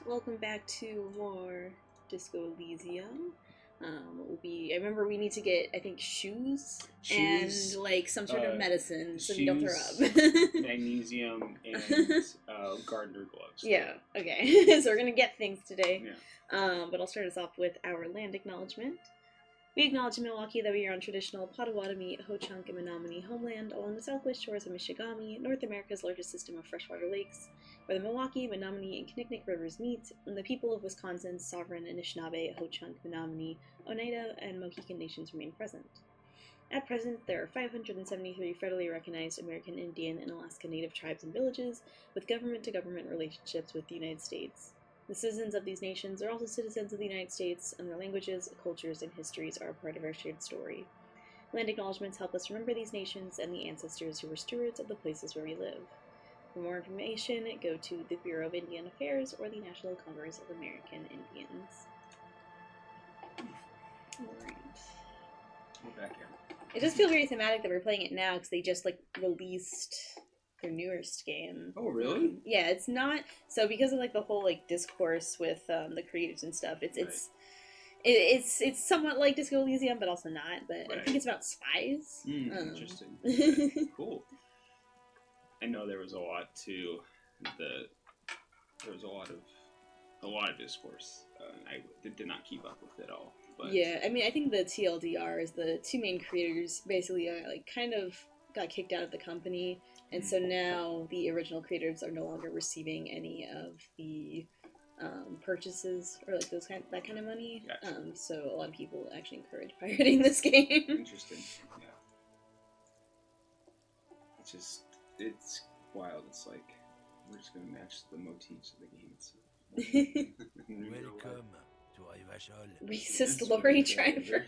Welcome back to more Disco Elysium. I remember we need to get, I think, shoes, and Shoes, like some sort of medicine so we don't throw up. magnesium, and gardener gloves. Yeah, okay. So we're gonna get things today. Yeah. But I'll start us off with our land acknowledgement. We acknowledge in Milwaukee that we are on traditional Potawatomi, Ho-Chunk, and Menominee homeland along the southwest shores of Michigami, North America's largest system of freshwater lakes, where the Milwaukee, Menominee, and Kinnickinnic rivers meet, and the people of Wisconsin's sovereign Anishinaabe, Ho-Chunk, Menominee, Oneida, and Mohican nations remain present. At present, there are 573 federally recognized American Indian and Alaska Native tribes and villages, with government-to-government relationships with the United States. The citizens of these nations are also citizens of the United States, and their languages, cultures, and histories are a part of our shared story. Land acknowledgements help us remember these nations and the ancestors who were stewards of the places where we live. For more information, go to the Bureau of Indian Affairs or the National Congress of American Indians. Alright. We're back here. It does feel very thematic that we're playing it now because they just released their newest game. Oh, really? Yeah, it's not so because of the whole discourse with the creators and stuff. It's somewhat like Disco Elysium, but also not. But Right. I think it's about spies. Interesting. Okay, cool. I know there was a lot to there was a lot of discourse. I did not keep up with it all. But yeah, I mean, I think the TLDR is the two main creators basically kind of got kicked out of the company, and so now the original creators are no longer receiving any of the purchases or that kind of money. Gotcha. So a lot of people actually encourage pirating this game. Interesting. Yeah. It's wild. It's like we're just gonna match the motifs of the game itself. Welcome to Rivachol. Racist lorry driver.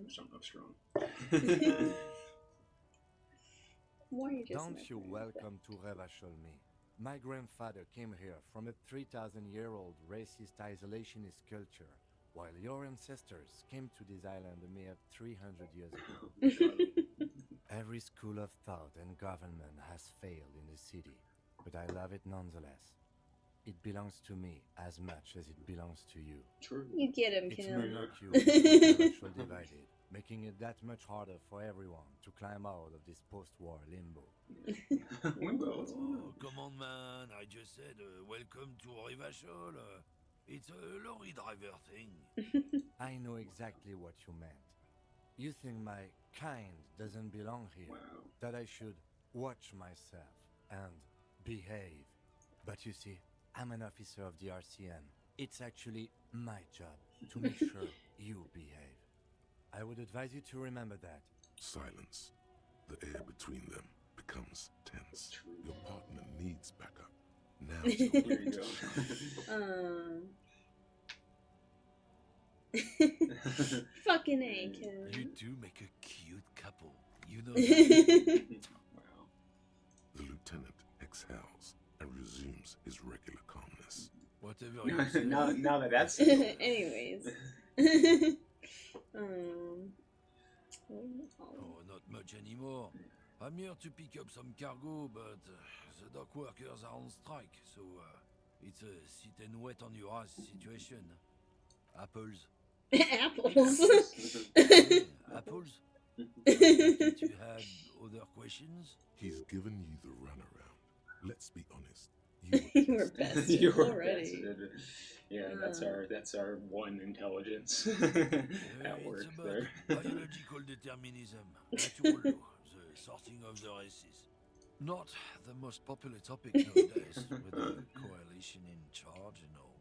Something up strong. Why are you just Don't you welcome to Rivachol me. My grandfather came here from a 3,000-year-old racist isolationist culture, while your ancestors came to this island a mere 300 years ago. Every school of thought and government has failed in the city, but I love it nonetheless. It belongs to me as much as it belongs to you. True. You get him, It's Kim. Monarchy Rivachol divided, making it that much harder for everyone to climb out of this post-war limbo. Limbo. Oh, come on, man. I just said, welcome to Rivachol. It's a lorry driver thing. I know exactly what you meant. You think my kind doesn't belong here, Wow. that I should watch myself and behave. But you see, I'm an officer of the RCN. It's actually my job to make sure you behave. I would advise you to remember that. Silence. The air between them becomes tense. True. Your partner needs backup. Now is your Here you go. Fucking A, Kim. You do make a cute couple. You know Wow. The lieutenant exhales and resumes his regular calmness. whatever you say. now that's Anyways. Oh, not much anymore. I'm here to pick up some cargo, but the dock workers are on strike, so it's a sit and wait on your ass situation. Apples. Apples. Apples? Did you have other questions? He's given you the runaround. Let's be honest. You were best You were already. bested. Yeah, that's our one intelligence at work It's about there. biological determinism, natural law, the sorting of the races. Not the most popular topic nowadays, with the coalition in charge and all.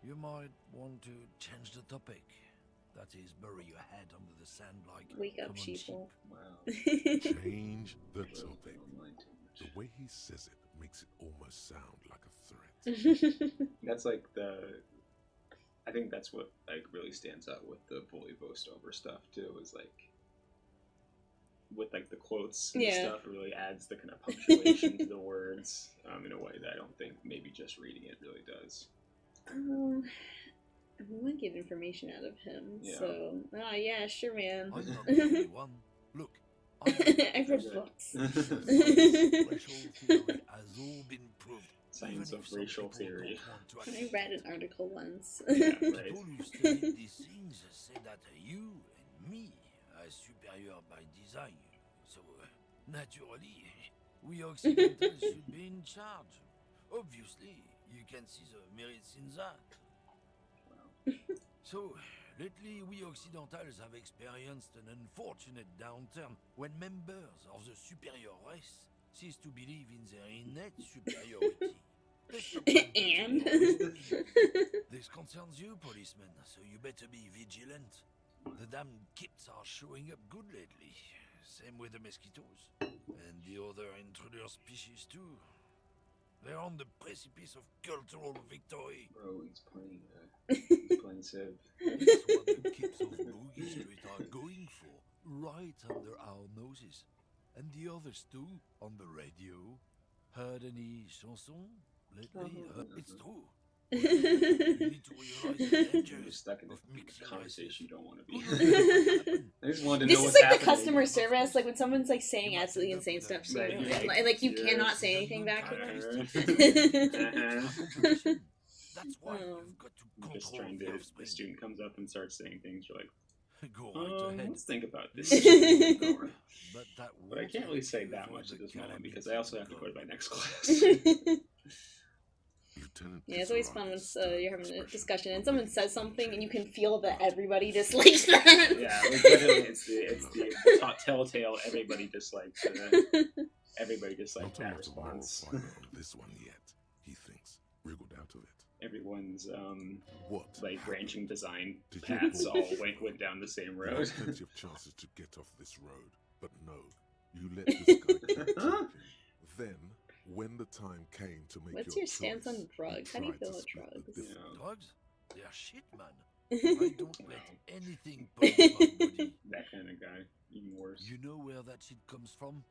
You might want to change the topic. That is, bury your head under the sand like Wake up, common sheeple. Wow. Change the topic. The way he says it makes it almost sound like a threat. That's I think that's what really stands out with the bully boast over stuff too, is with the quotes and Yeah. stuff, it really adds the kind of punctuation to the words in a way that I don't think maybe just reading it really does. We want to get information out of him, Yeah. so yeah, sure, man. I'm not the only one. Look, I've read Okay. books. threshold theory has all been Science Even of if some racial people theory. don't want to I accept read it. an article once. Yeah, right. People who studied these things say that you and me are superior by design. So, naturally, we Occidentals should be in charge. Obviously, you can see the merits in that. So, lately we Occidentals have experienced an unfortunate downturn when members of the superior race cease to believe in their innate superiority. They stop competing And for resources. This concerns you, policeman, so you better be vigilant. The damn kips are showing up good lately. Same with the mosquitoes. And the other intruder species too. They're on the precipice of cultural victory. Bro, he's playing Civ. It's what the kips of Boogie Street are going for, right under our noses. And the others too, on the radio. Heard any chansons lately? It's true. You need to realize the You're dangers stuck in of a mixing conversation races. you don't want to be Who in. knows what might happen? I just wanted to This know is what's like the happening. customer service, like when someone's like saying You might absolutely end up insane with stuff a to you, Right, and, yeah. like you Yes. cannot say anything back to them. Competition. That's why you've got to I'm just control trying the to. The offspring. student comes up and starts saying things. You're like, Go right ahead. let's think about this. But that But I won't can't really help say you that avoid much at the this moment calamity because I also have to go to my coming. next class. Lieutenant Yeah, it's always fun when Pizzarelli's you're having a expression discussion and someone says something and you can changed. feel that everybody dislikes that. Yeah, like literally, it's the top telltale. Everybody dislikes everybody dislikes Not a that lot of moral response. fiber on this one yet, he thinks, wriggled out of it. Everyone's What like happened? branching design Did you paths bull- all went down the same You road. had plenty of chances to get off this road, but no, you let this guy keep talking. Then, when the time came to make What's your your stance choice, on drugs? How do you tried to feel about split the drugs? difference. Yeah. Drugs? They're shit, man. I don't let anything pollute my body. That kind of guy, even worse. You know where that shit comes from?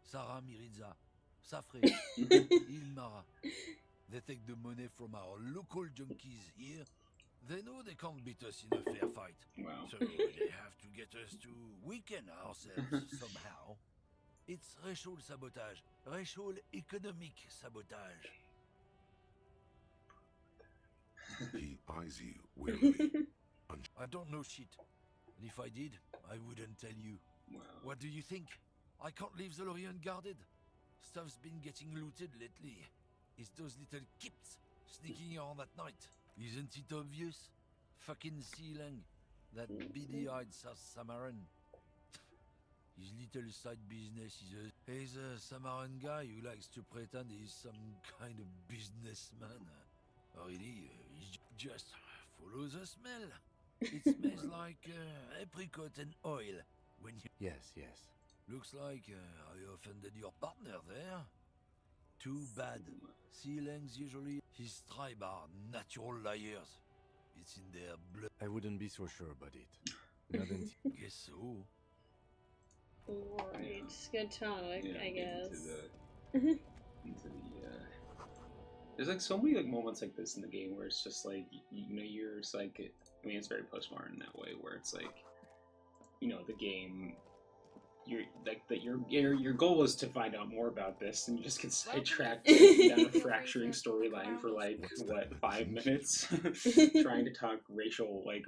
Sarah Mirizza, Safre, Ilmara. They take the money from our local junkies here. They know they can't beat us in a fair fight. Wow. So they have to get us to weaken ourselves somehow. It's racial sabotage. Racial economic sabotage. He eyes you warily. I don't know shit. And if I did, I wouldn't tell you. Wow. What do you think? I can't leave the lorry unguarded. Stuff's been getting looted lately. It's those little kips sneaking around at night. Isn't it obvious? Fucking Sealang, that beady-eyed South Samaran. His little side business he's a Samaran guy who likes to pretend he's some kind of businessman. Really, he just follows the smell. It smells like apricot and oil. When you Yes, yes. looks like I offended your partner there. Too bad. Sealangs usually his tribe are natural liars. It's in their blood. I wouldn't be so sure about it. Not until Guess so. Right, good talk, Yeah, I guess. Into the there's like so many like moments like this in the game where it's just like you're just like I mean it's very postmodern in that way where it's like the game you're like that your goal is to find out more about this and you just get sidetracked down a fracturing storyline for like what 5 minutes trying to talk racial like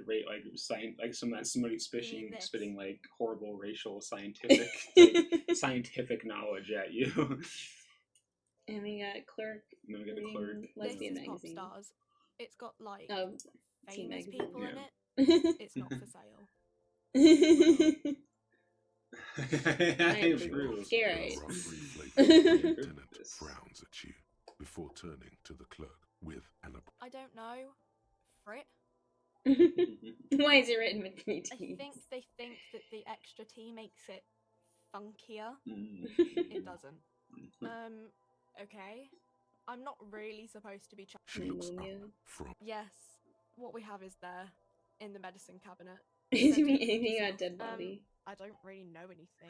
somebody spitting like horrible racial scientific knowledge at you. And we got Clerk. You know, get the Clerk. Lesbian This is magazine. Popstars. It's got like Teen famous magazine. people in Yeah. it. It's not for sale. I approve. Garrett. A rough reflake, the lieutenant This. frowns at you before turning to the clerk with an I don't know. Frit? Why is it written with 3 I T's? think they think that the extra T makes it funkier. It doesn't. Okay. I'm not really supposed to be She looks up Pneumonia. from Yes. What we have is there in the medicine cabinet. Is Don't it take anything yourself. about dead body? I don't really know anything.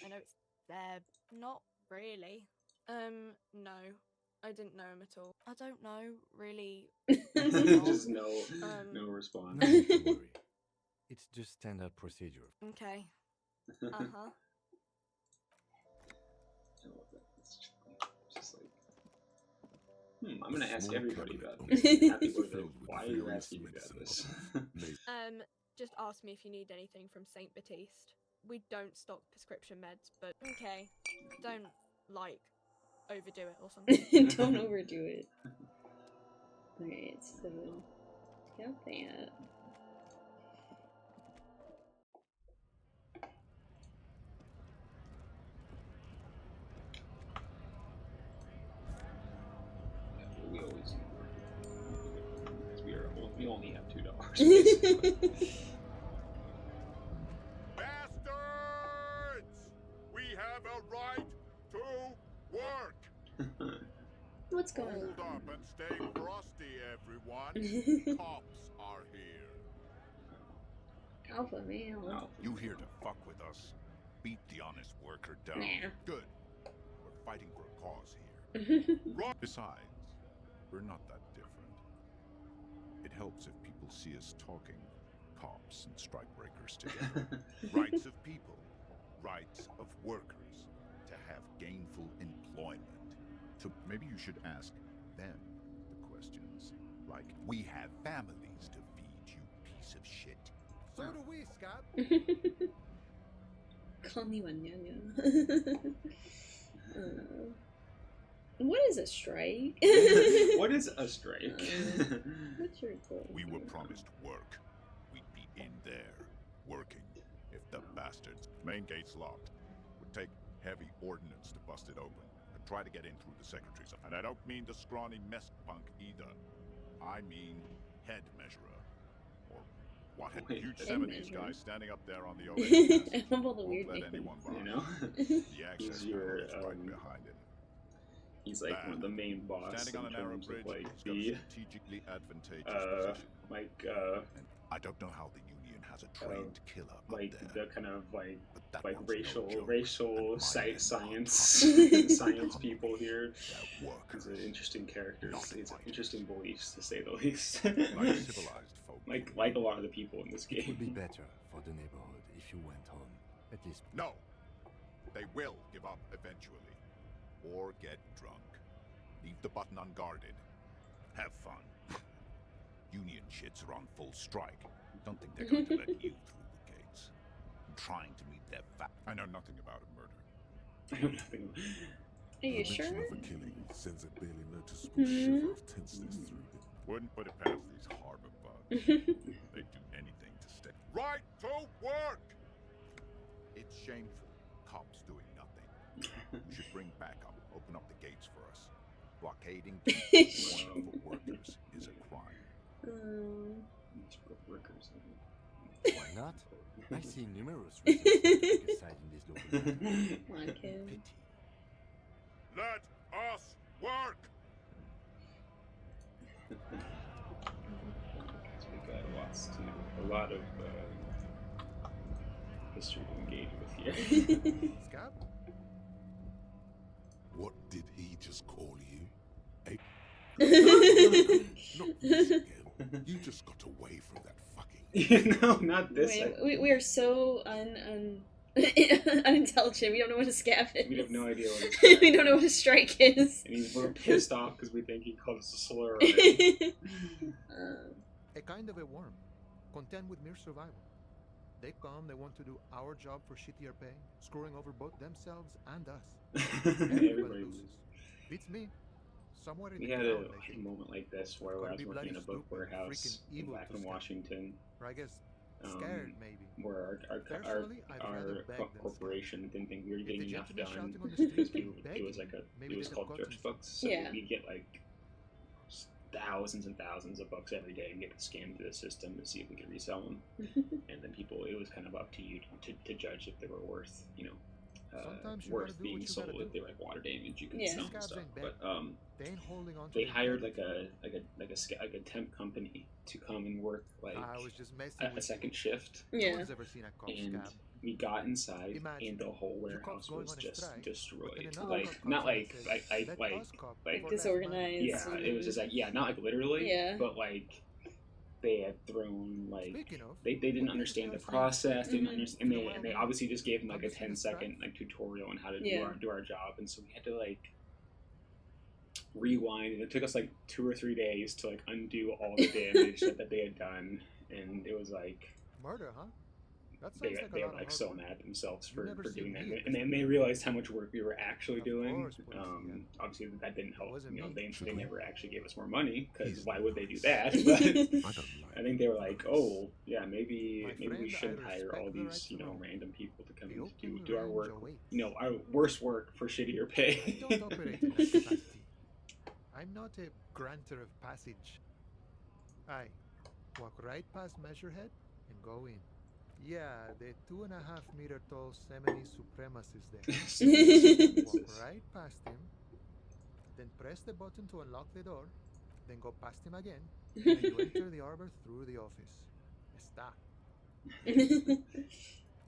I know it's there. Not really. No. I didn't know him at all. I don't know, really. Just no response. no need to worry. It's just standard procedure. Okay. Uh-huh. I love that. It's just like I'm gonna ask Small everybody cabinet about on this. the Happy wall birthday. filled with Why are you various asking me medicine about this? bottles. Just ask me if you need anything from Saint Baptiste. We don't stock prescription meds, but okay. Don't, like, overdo it or something. Don't overdo it. Alright, so got that. We always because we only have $2 basically. Bastards! We have a right to work! What's going Hold on? up and stay frosty, everyone. Cops are here. Alpha male. Oh, You here to fuck with us? Beat the honest worker down. Nah. Good. We're fighting for a cause here. Right. Besides, we're not that different. It helps if people see us talking, cops and strikebreakers together. Rights of people, rights of workers, to have gainful employment. So maybe you should ask them the questions, like, we have families to feed, you piece of shit. So do we, Scott. Call me Wanyanya. What is a strike? what is a strike? What's your goal? We were promised work. We'd be in there, working. If the bastards' main gate's locked, would take heavy ordnance to bust it open and try to get in through the secretary's. And I don't mean the scrawny mess punk either. I mean head measurer. Or what? Wait, Huge head 70s measurer? guy standing up there on the I overhead. love all the Won't weird let nicknames. anyone by. You know, The access He's your, panel is right behind him. he's like one of the main boss Standing on in a narrow terms bridge, of like he's got a the strategically advantageous position. like And I don't know how the Union has a trained killer like up there. the kind of like But that like one's no joke. racial And my men science are science people here. They're He's workers, an interesting character. not He's fighters. interesting beliefs to say the least. like civilized folk. like a lot of the people in this It would be game. better for the neighborhood if you went home. At least No, they will give up eventually, or get drunk. Leave the button unguarded. Have fun. Union shits are on full strike. Don't think they're going to let you through the gates. I'm trying to meet their I know nothing about a murder. I know nothing. Are you The sure? mention of a killing sends a barely noticeable shiver of tenseness through him. Wouldn't put it past these harbor bugs. They'd do anything to stay. Right to work! It's shameful. Cops doing nothing. You should bring backup. Open up the gates for us. Blockading wonderful workers is a crime. These workers. why not? I see numerous reasons to take a side in this local matter. Come on, kid. Pity. Let us work! We got a lot of history to engage with here. Scott? What did he just call you? Not this again. You just got away from that fucking... No, not this. Wait, we are so unintelligent. We don't know what a scab is. We have no idea what it's We don't know what a strike is. And we're pissed off because we think he called us a slur. A kind of a worm, content with mere survival. They come, they want to do our job for shittier pay, screwing over both themselves and us. Everybody Everybody loses. Beats me. Somewhere in We the had crowd, a I think. moment like this where I was Could be working in a bloody book stupid, warehouse freaking in evil back to in scare. Washington, Or I guess scared, maybe. where Personally, I'd rather beg than corporation didn't think we were If the getting enough gentleman done shouting on the street because keep it was begging, like maybe it was they'd called have thrift gotten books, so Yeah. we get like thousands and thousands of books every day and get scanned through the system to see if we could resell them. And then it was kind of up to you to judge if they were worth, Sometimes you worth gotta do being what you sold. gotta If they were like water damage, you can Yeah. sell them Scabs stuff. ain't But bad. They ain't holding on to they their hired integrity. like a temp company to come and work like I was just messing a with second you. shift. No Yeah. one's ever seen a cop And scab. we got inside, Imagine, and the whole your warehouse cop's going was on a just strike, destroyed. But then Like another cop not comes and like says, like "Let like us cop like for less disorganized. yeah, it was just like not like literally, Yeah. but like they had thrown like Speaking of, they didn't what understand the makes us process, didn't Mhm. understand, and they obviously just gave them like a Obviously the 10-second strike. like tutorial on how to Yeah. do our job, and so we had to like rewind, and it took us like 2 or 3 days to like undo all the damage that they had done, and it was like Murder, huh? That they sounds like they a were lot of like hard so work. mad at themselves You for never doing seen that, me and then they realized how much work we were actually Of doing. course, Policia. Obviously that didn't help. Wasn't You know, me. they never actually gave us more money, because He's why would they do nice. that? I But don't like I think they were like, oh yeah, maybe My we friend, shouldn't I hire all respect the right these to know. random people to come The in to open do our range work, awaits. our worst work for shittier pay. I don't operate in that capacity. I'm not a granter of passage. I walk right past Measurehead and go in. Yeah, the 2.5-meter tall Semini supremacist there. Walk right past him, then press the button to unlock the door, then go past him again, and you enter the arbor through the office. Está.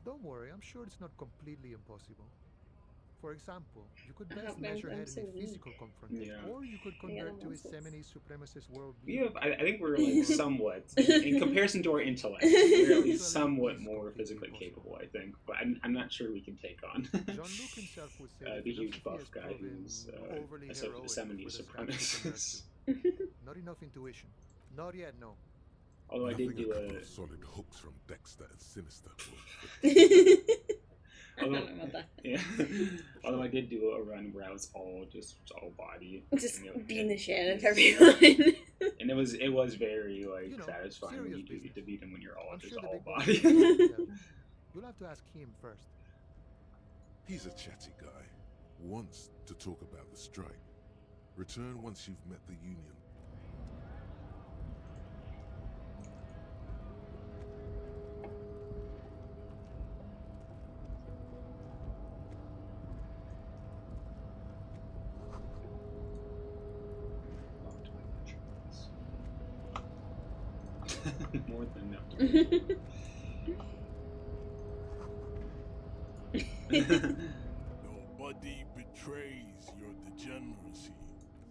Don't worry, I'm sure it's not completely impossible. For example, you could best measure I'm head so in a weak. physical confrontation, Yeah. or you could I got convert to a muscles. Semini supremacist We worldview. have, I think we're like somewhat, in comparison to our intellect, we're at least somewhat more physically capable, I think. But I'm not sure we can take on Jean-Luc himself would say that the huge philosophy buff has guy proven who's overly a heroic 70 for the scraps to convert supremacist. to. Not enough intuition. Not yet, no. Although I Nothing did do a couple a, of solid hooks from Dexter and Sinister will I don't know about that. yeah. Although I did do a run where I was all body, Just and it- beating the shit out of everyone. and it was very like You know, satisfying when serious you do business. get to beat him when you're all I'm just sure the all big boss body. will tell you. You'll have to ask him first. He's a chatty guy. Wants to talk about the strike. Return once you've met the union. More than enough. Nobody betrays your degeneracy.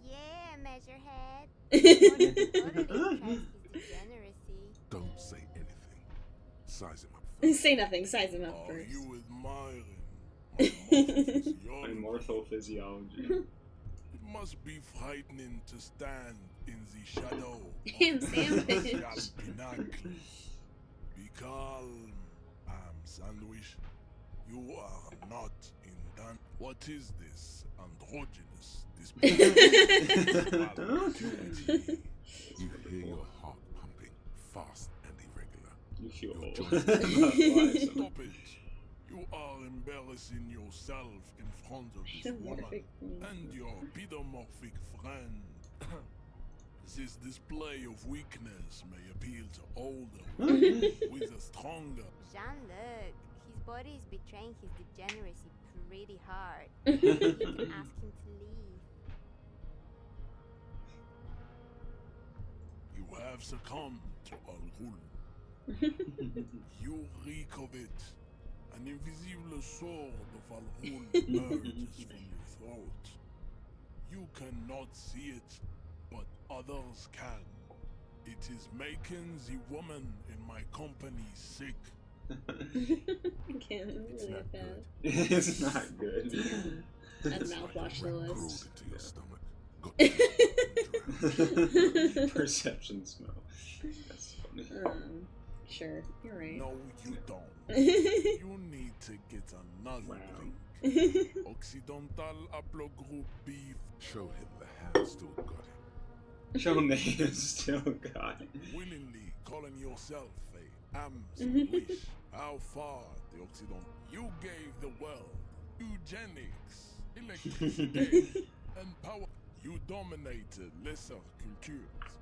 Yeah, Measurehead. Totally trust his degeneracy. Don't say anything. Size him up first. Say nothing, size him up Are first. you admiring my morphophysiology? Morphophysiology. It must be frightening to stand in the shadow Ham of the sandwich. celestial pinnacle. Be calm, sandwich. You are not in Dan. What is this androgynous display? You hear your heart pumping fast and irregular. You feel Your old. joints- Stop it. You are embarrassing yourself in front of this woman Metamorphic. and your pedomorphic friend. This display of weakness may appeal to older women with a stronger. Jean-Luc, his body is betraying his degeneracy pretty hard. You can ask him to leave. You have succumbed to Al-Ghul. You reek of it. An invisible sword of Al-Ghul emerges from your throat. You cannot see it, but others can. It is making the woman in my company sick. Again, It's really not bad. It's not good. Add It's mouthwash like to a the rat list. crawled into your stomach. Got you drowned. Perception smell. That's funny. Sure, you're right. No, you don't. You need to get another Wow. drink. Occidental Haplogroup beef. Show him the hand still got him. Show him that you still got it. Willingly calling yourself a sandwich. How far the Occident? You gave the world eugenics, electricity, and power. You dominated lesser cultures,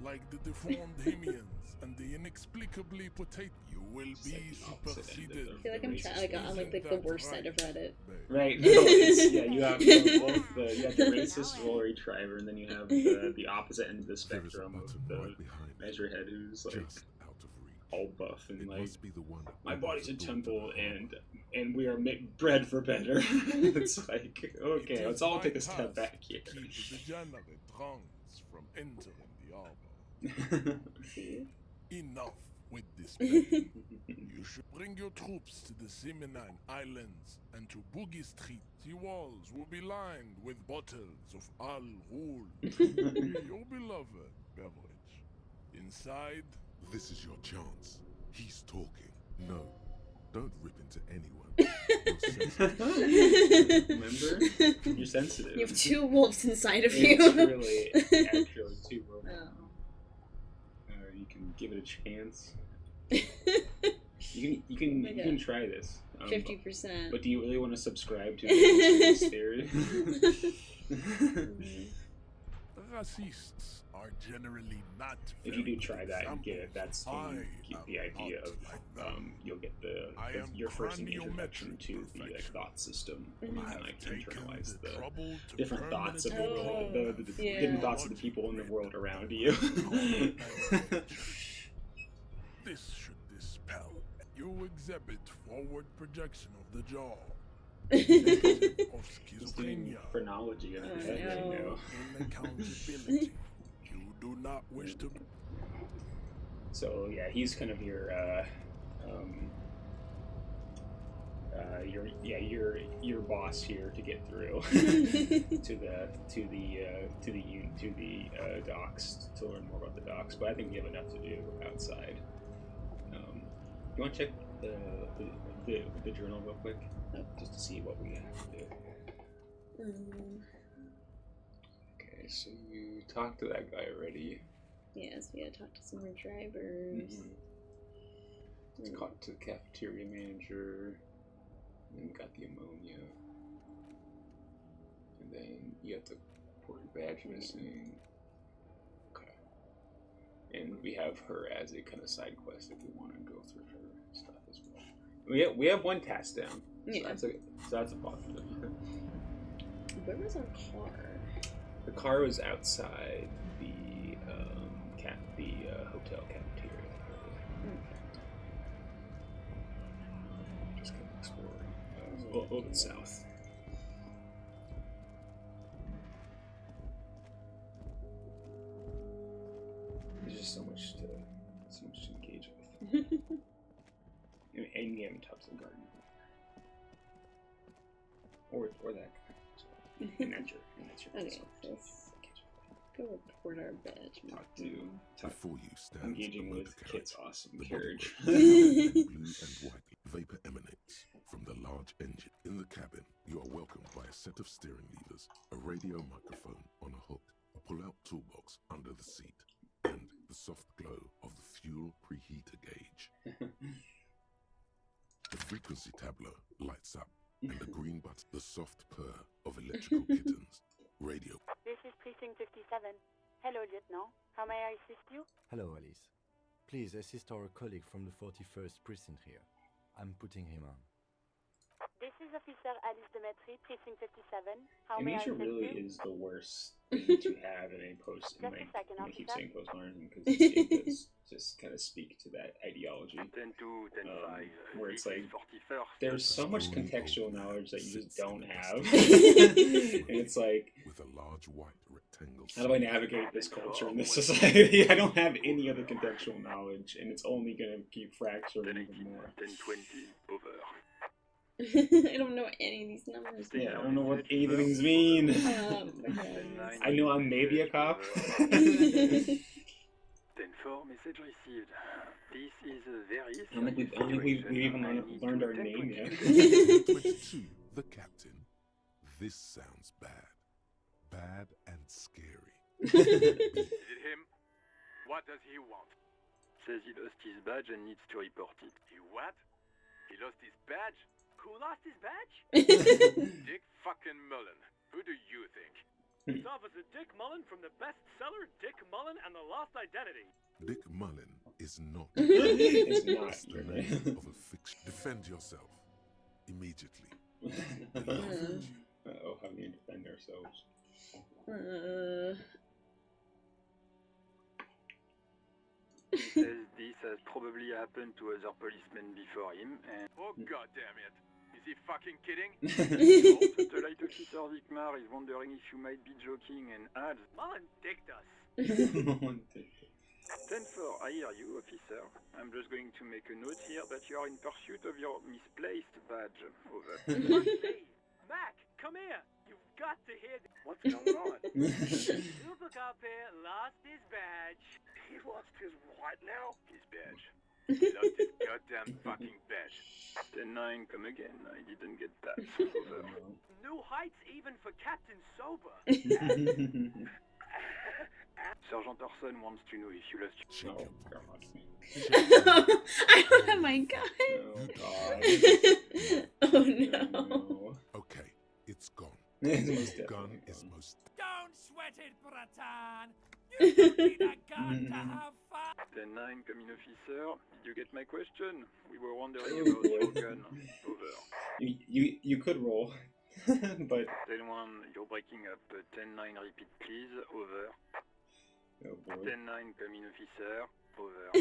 like the deformed Himians and the inexplicably potato. You will be It's like the opposite end of superseded. I feel like I'm on like the worst side of Reddit. Right. No, it's, yeah, you have both the racist lorry driver, and then you have the opposite end of the There is a spectrum of button the right behind me, Measurehead, who's like just out of reach. all buff and It like, must be the one that my opens body's the a door to temple, the and we are bred for better. It's like, okay, It let's is all my take a step task back here. to keep the degenerate drunks from entering the arbor. See? Enough with this pain. You should bring your troops to the Simenine Islands and to Boogie Street. The walls will be lined with bottles of Al Ghul, your beloved beverage. Inside, This is your chance. He's talking. No, don't rip into anyone. You're sensitive. Remember? You're sensitive. You have two wolves inside of you. It's really actually two wolves. Oh. You can give it a chance. You can try this. 50%. But do you really want to subscribe to this theory? racists are generally not. If you do very try good that, you get examples. it. That's I the am idea not of like them. you'll get I am your first introduction to the perfection. thought system. I You can have taken internalize the trouble to different thoughts of permanently the yeah. hidden thoughts of the people in the world around you. This should dispel. You exhibit forward projection of the jaw. Of He's doing schizophrenia. phrenology in his head right no. now. Inaccountability. You do not wish to. So yeah, he's kind of your boss here to get through to the docks to learn more about the docks. But I think we have enough to do outside. You want to check the journal real quick, just to see what we have to do. Okay, so you talked to that guy already. Yes, we gotta talk to some more drivers. Talked to the cafeteria manager. And then we got the ammonia. And then you have the port badge missing. Okay. And we have her as a kind of side quest if we want to go through her stuff as well. We have one task down. Yeah. So that's a positive. Where was our car? The car was outside the hotel cafeteria. Just kind of exploring. A little bit south. There's just so much to engage with. And you haven't talked to the gardener. Or that guy. So, and that's your Okay, let's go report our badge. Before you stands engaging a with motor Kit's carriage. awesome The carriage. bodywork, blue and white vapor emanates from the large engine. In the cabin, you are welcomed by a set of steering levers, a radio microphone on a hook, a pull-out toolbox under the seat, and the soft glow of the fuel preheater gauge. The frequency tableau lights up, and the green button, the soft purr of electrical kittens. Radio. This is Precinct 57. Hello, Lieutenant. How may I assist you? Hello, Alice. Please assist our colleague from the 41st precinct here. I'm putting him on. This is Officer Alice Demetri, Precinct 57. How may I Amnesia assist really you? is the worst thing to have in a post. Just a second, I keep officer. saying postmodernism because it does just kind of speak to that ideology. Where it's like there's so much contextual knowledge that you just don't have, and it's like, with a large white rectangle. how do I navigate this culture in this society? I don't have any other contextual knowledge, and it's only gonna keep fracturing even more. I don't know any of these numbers. Yeah, I don't know what any of these mean. I know I'm maybe a cop. I don't think we've even learned our name yet. 22, the captain. This sounds bad. Bad and scary. Is it him? What does he want? Says he lost his badge and needs to report it. He what? He lost his badge? Who lost his badge? Dick fucking Mullen. Who do you think? It's Officer Dick Mullen from the bestseller Dick Mullen and the Lost Identity. Dick Mullen is not. It's not. It's the name of a fiction. Defend yourself. Immediately. Uh-oh, how do we defend ourselves? Says this has probably happened to other policemen before him, and Oh god damn it. Is he fucking kidding? Satellite Officer Vikmar is wondering if you might be joking and adds, Mullen dicked us. 10-4, I hear you, officer. I'm just going to make a note here that you are in pursuit of your misplaced badge. Over. Hey, Mac, come here. You've got to hear this. What's going on? Super Cop here lost his badge. He lost his what now? His badge. He lost his goddamn fucking badge. 10-9, come again. I didn't get that. Over. New heights even for Captain Sober. Sergeant Orson wants to know if you lost your... Oh, God. I don't have my gun. Oh, God. Oh, no. Okay, it's gone. It's Your most gun definitely is gone. most. Don't sweat it, Bratan. You don't need a gun to have fun. 10-9, come in, officer. Did you get my question? We were wondering about your gun. Over. You could roll, but 10-1, you're breaking up. 10-9, repeat, please. Over. oh boy. 10-9, come in, officer. Over.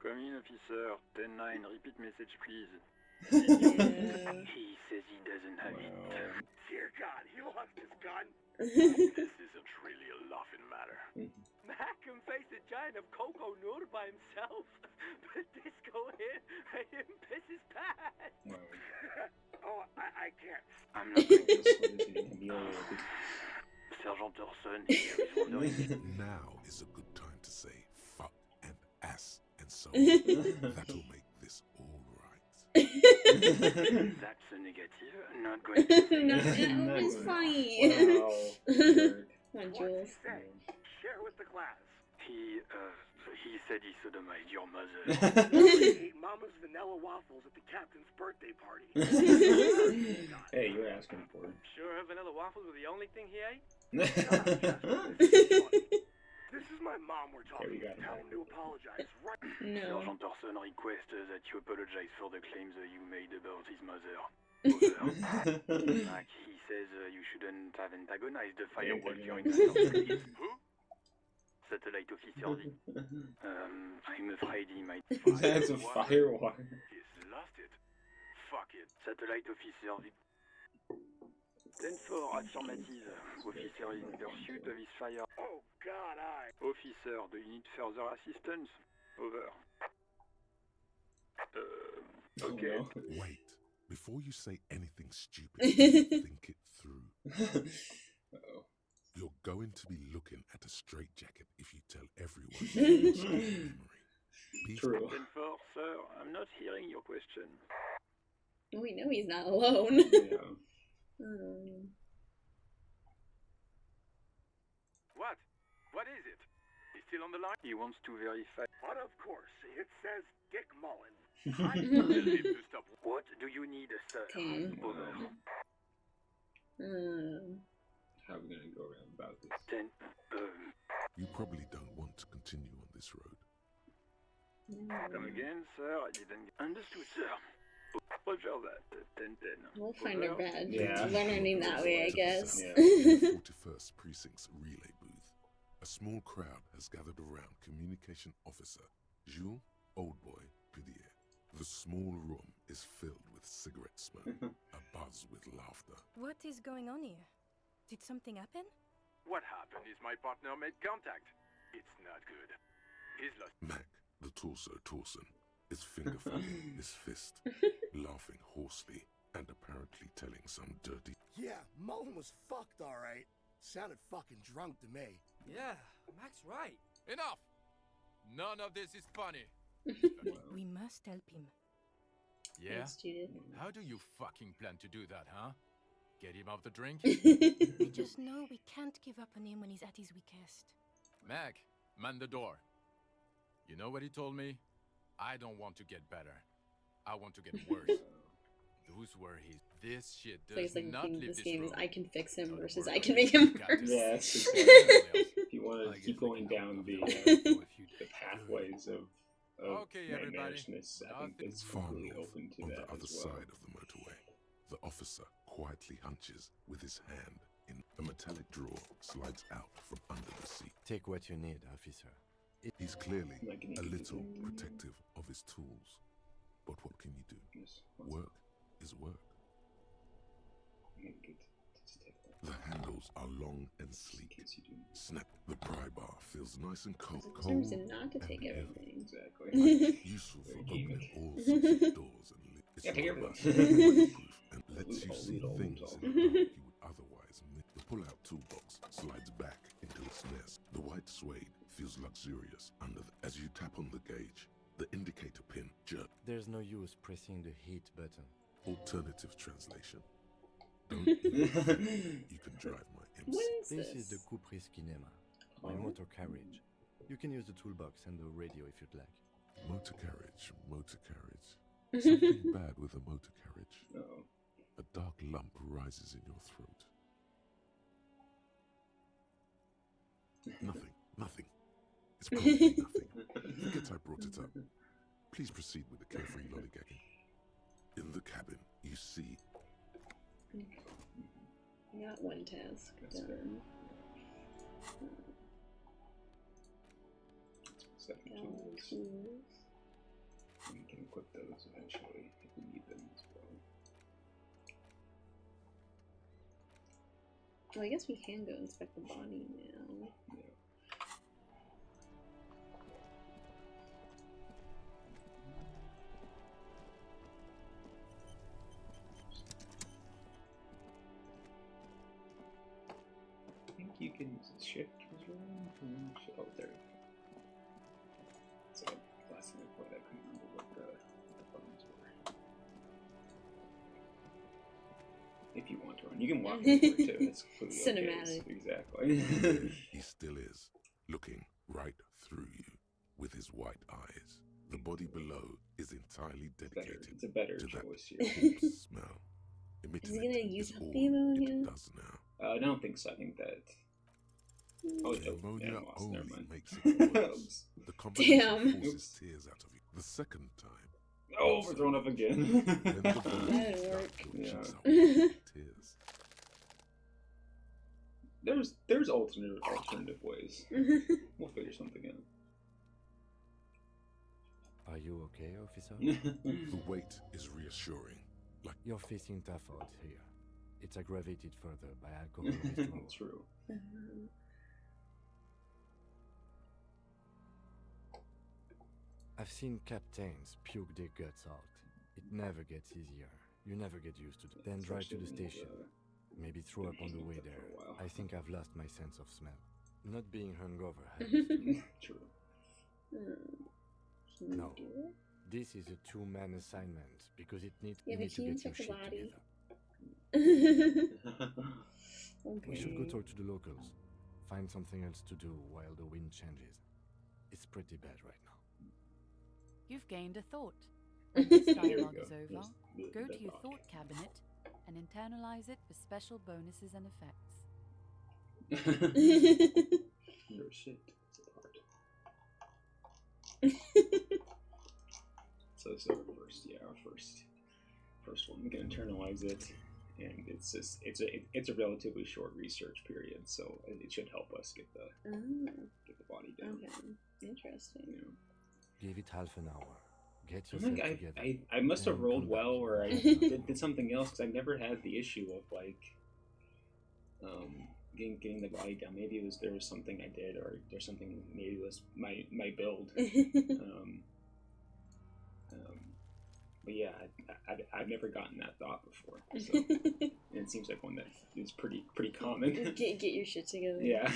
Come in, officer. 10-9, repeat message, please. He says he doesn't have it. Dear God, he lost his gun. This isn't really a laughing matter. Mac can face a giant of cocoa noodle by himself. But Disco here made him piss his pants. Oh, I can't. I'm not going to... Sergeant Orson here is wondering... Now is a good time to say fuck and ass and so on. That'll make this all right. That's a negative. Not going to say... No, it was funny. Wow. Come on, Jules. Share with the class. He said he sodomized your mother. He ate Mama's vanilla waffles at the captain's birthday party. Hey, you're asking for it. Sure, vanilla waffles were the only thing he ate? This is my mom we're talking to. Tell him to apologize. Right. No. Sergeant Orson requests that you apologize for the claims you made about his mother. Mac, he says you shouldn't have antagonized the firewall during the surgery. Who? Satellite officer V. I'm afraid he might... That's a firewall. He's lost it. Fuck it. Satellite officer V. 10-4, affirmative. Officer is in pursuit of his fire. Oh, God, Officer, do you need further assistance? Over. Okay. Oh, no. Wait, before you say anything stupid, think it through. Uh-oh. You're going to be looking at a straitjacket if you tell everyone you lost your memory. True. 10-4, sir, I'm not hearing your question. We know he's not alone. Yeah. What? What is it? He's still on the line? He wants to verify. But of course, it says Dick Mullen. I tell him to stop. What do you need, sir? Okay. Over. How are we gonna go around about this? 10. You probably don't want to continue on this road. Come again, sir. I didn't understood, sir. Roger that. 10-10. We'll find our badge. Yeah. Learn our name that way, I guess. Yeah. 41st Precinct's relay booth. A small crowd has gathered around Communication Officer Jules Oldboy Pidier. The small room is filled with cigarette smoke, abuzz with laughter. What is going on here? Did something happen? What happened is my partner made contact. It's not good. He's lost. Mac, the torso Torson, is finger fucking his fist, laughing hoarsely and apparently telling some dirty... Yeah, Mullen was fucked alright. Sounded fucking drunk to me. Yeah, Mac's right. Enough! None of this is funny. We must help him. Yeah? Thanks, Judith. How do you fucking plan to do that, huh? Get him off the drink? I just know we can't give up on him when he's at his weakest. Mac, man the door. You know what he told me? I don't want to get better. I want to get worse. Those were his... This shit does It's like not the thing leave of this this game room. is I can fix him Don't versus worry, I can make him got worse. this. Yeah, it's exactly. If you want to keep going down the pathways of Okay, everybody. nightmarishness, I think it's Far completely north, open to on that the other as well. side of the motorway, the officer quietly hunches with his hand in a metallic drawer slides out from under the seat. Take what you need, officer. He's clearly Like an a little individual. protective of his tools. But what can you do? Yes. Work is work. I'm gonna get to just take that. The handles are long and sleek. Snap. The pry bar feels nice and cold. There's no reason not to take everything. Exactly. Useful for opening all sorts of doors and it's Yeah, take robust, everything. waterproof, and lets you All see these old things ones. in the dark you would otherwise miss. The pull-out toolbox slides back into its nest. The white suede feels luxurious as you tap on the gauge. The indicator pin jerks. There's no use pressing the heat button. Alternative translation. Don't even think you can drive my MC. This is the Coupe Kinema, my motor carriage. You can use the toolbox and the radio if you'd like. Motor carriage, motor carriage. Something bad with a motor carriage. Uh-oh. A dark lump rises in your throat. Nothing. It's probably nothing. Forget I brought it up. Please proceed with the carefree lollygagging. In the cabin, you see... Got one task done. Tools. We can equip those eventually if we need them as well. Well, I guess we can go inspect the body now. Yeah. I think you can shift oh, there. So last time I played, I couldn't remember what the buttons were. If you want to run, you can walk over too. It's completely cinematic. Okay. Exactly. He still is, looking right through you with his white eyes. The body below is entirely dedicated It's a better to that choice here. corpse smell. Is Emitting he gonna it use is up all the ammonia? it does now. I don't think so. I think that. Oh, The ammonia never only mind. makes it worse. The combination Damn. forces tears out of you. The second time. Oh, we're thrown up again. When the body That didn't stuck work. your Yeah. cheeks out with tears. There's alternative ways. We'll figure something out. Are you okay, officer? The weight is reassuring. Like You're facing tough odds here. It's aggravated further by alcohol withdrawal. True. I've seen captains puke their guts out. It never gets easier. You never get used to it. Then drive to the station. Maybe throw up on the way there. I think I've lost my sense of smell. Not being hungover helps. True. Can you No. do it? This is a two-man assignment because it needs Yeah, you but need to can you get your check the shit body? together. Okay. We should go talk to the locals. Find something else to do while the wind changes. It's pretty bad right now. You've gained a thought. When this Here we dialogue go. is over, There's go the to your doc. thought cabinet and internalize it for special bonuses and effects. Your shit is apart. So this is our first one. We can internalize it, and it's a relatively short research period, so it should help us get the body down. Okay. Interesting. You know. Give it half an hour. Get I yourself think together. I must have and rolled come back. well, or I did something else, because I never had the issue of like getting the body down. Maybe there was something I did, or there's something, maybe it was my build. But yeah, I've never gotten that thought before, so and it seems like one that is pretty common. Get your shit together. Yeah.